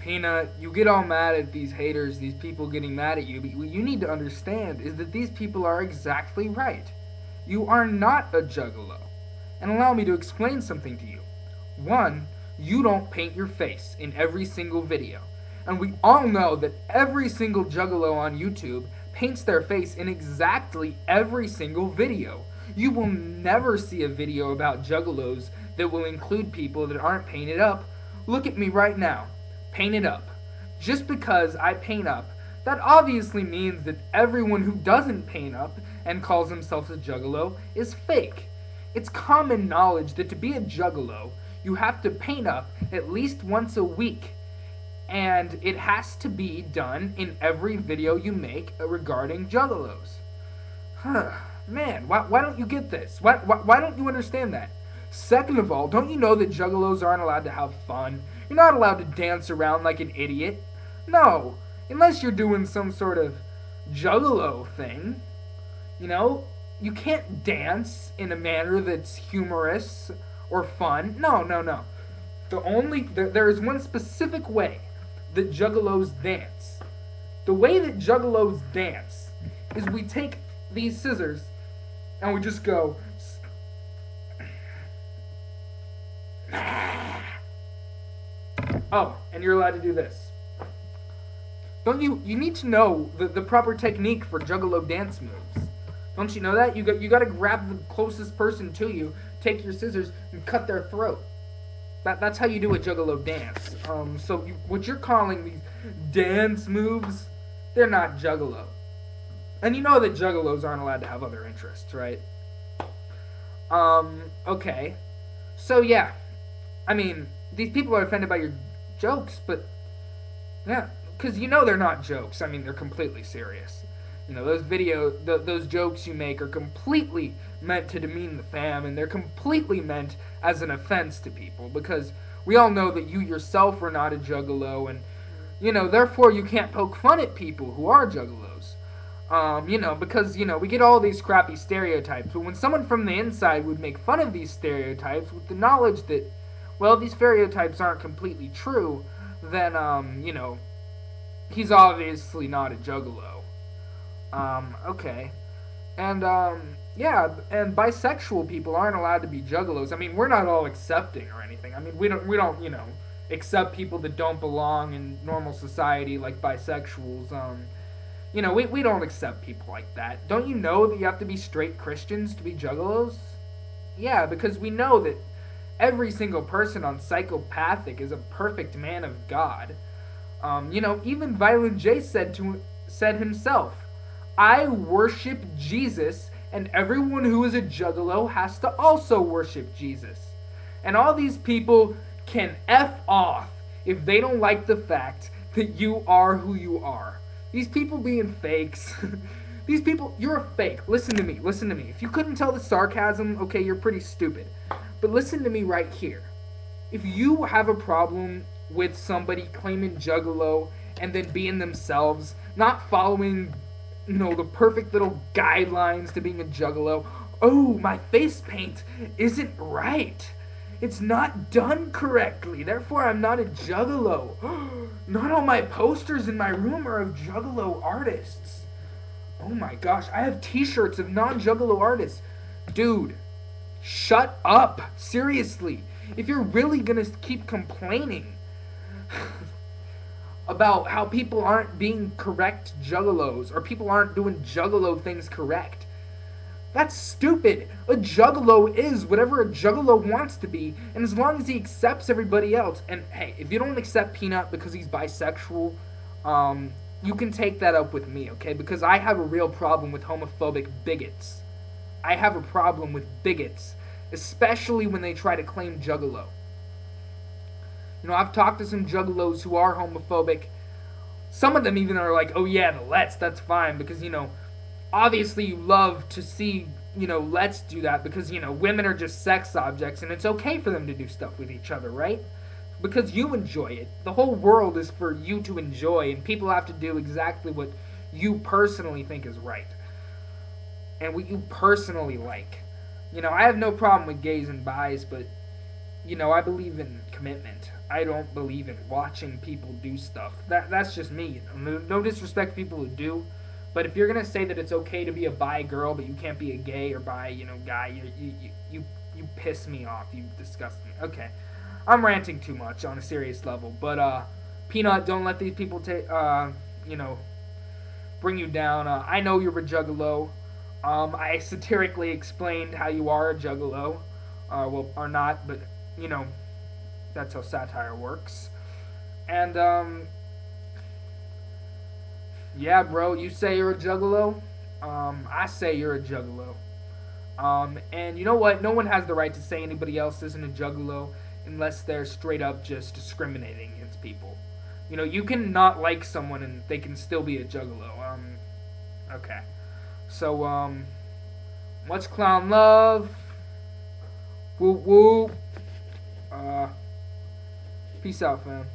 Peanut, you get all mad at these haters, these people getting mad at you, but what you need to understand is that these people are exactly right. You are not a juggalo. And allow me to explain something to you. One, you don't paint your face in every single video. And we all know that every single juggalo on YouTube paints their face in exactly every single video. You will never see a video about juggalos that will include people that aren't painted up. Look at me right now. Painted up. Just because I paint up, that obviously means that everyone who doesn't paint up and calls themselves a juggalo is fake. It's common knowledge that to be a juggalo, you have to paint up at least once a week. And it has to be done in every video you make regarding juggalos. Man, why don't you get this? Why don't you understand that? Second of all, don't you know that juggalos aren't allowed to have fun? You're not allowed to dance around like an idiot. No, unless you're doing some sort of juggalo thing. You know, you can't dance in a manner that's humorous or fun. No. There is one specific way that juggalos dance. The way that juggalos dance is we take these scissors and we just go. Oh, and you're allowed to do this. Don't you need to know the proper technique for juggalo dance moves. Don't you know that? You got to grab the closest person to you, take your scissors, and cut their throat. That's how you do a juggalo dance. What you're calling these dance moves, they're not juggalo. And you know that juggalos aren't allowed to have other interests, right? Okay. So yeah, I mean, these people are offended by your jokes, but yeah, because you know they're not jokes. I mean, they're completely serious. You know, those jokes you make are completely meant to demean the fam, and they're completely meant as an offense to people, because we all know that you yourself are not a juggalo, and, you know, therefore you can't poke fun at people who are juggalos. Because, we get all these crappy stereotypes, but when someone from the inside would make fun of these stereotypes with the knowledge that, well, these stereotypes aren't completely true, then, he's obviously not a juggalo. Okay. And, and bisexual people aren't allowed to be juggalos. I mean, we're not all accepting or anything. I mean, we don't, accept people that don't belong in normal society like bisexuals. We don't accept people like that. Don't you know that you have to be straight Christians to be juggalos? Yeah, because we know that every single person on Psychopathic is a perfect man of God. Even Violent J said himself, I worship Jesus, and everyone who is a juggalo has to also worship Jesus. And all these people can F off if they don't like the fact that you are who you are. These people being fakes. These people, you're a fake. Listen to me. If you couldn't tell the sarcasm, okay, you're pretty stupid. But listen to me right here. If you have a problem with somebody claiming juggalo and then being themselves, not following, the perfect little guidelines to being a juggalo, oh, my face paint isn't right. It's not done correctly, therefore I'm not a juggalo. Not all my posters in my room are of juggalo artists. Oh my gosh, I have t-shirts of non-juggalo artists. Dude, shut up. Seriously. If you're really gonna keep complaining about how people aren't being correct juggalos, or people aren't doing juggalo things correct, that's stupid. A juggalo is whatever a juggalo wants to be, and as long as he accepts everybody else, and hey, if you don't accept Peanut because he's bisexual, you can take that up with me, okay? Because I have a real problem with homophobic bigots. I have a problem with bigots, especially when they try to claim juggalo. I've talked to some juggalos who are homophobic. Some of them even are like, oh yeah, that's fine, because, obviously you love to see, let's do that, because, women are just sex objects, and it's okay for them to do stuff with each other, right? Because you enjoy it. The whole world is for you to enjoy, and people have to do exactly what you personally think is right. And what you personally like. I have no problem with gays and bis, but you know, I believe in commitment. I don't believe in watching people do stuff. That's just me. No disrespect to people who do, but if you're gonna say that it's okay to be a bi girl, but you can't be a gay or bi, guy, you piss me off. You disgust me. Okay, I'm ranting too much on a serious level, but Peanut, don't let these people take you know bring you down. I know you're a juggalo. I satirically explained how you are a juggalo, well, or not, but you know that's how satire works. And yeah, bro, you say you're a juggalo. I say you're a juggalo. And you know what? No one has the right to say anybody else isn't a juggalo unless they're straight up just discriminating against people. You know, you can not like someone and they can still be a juggalo. Okay. So, much clown love. Whoop whoop. Uh, peace out, fam.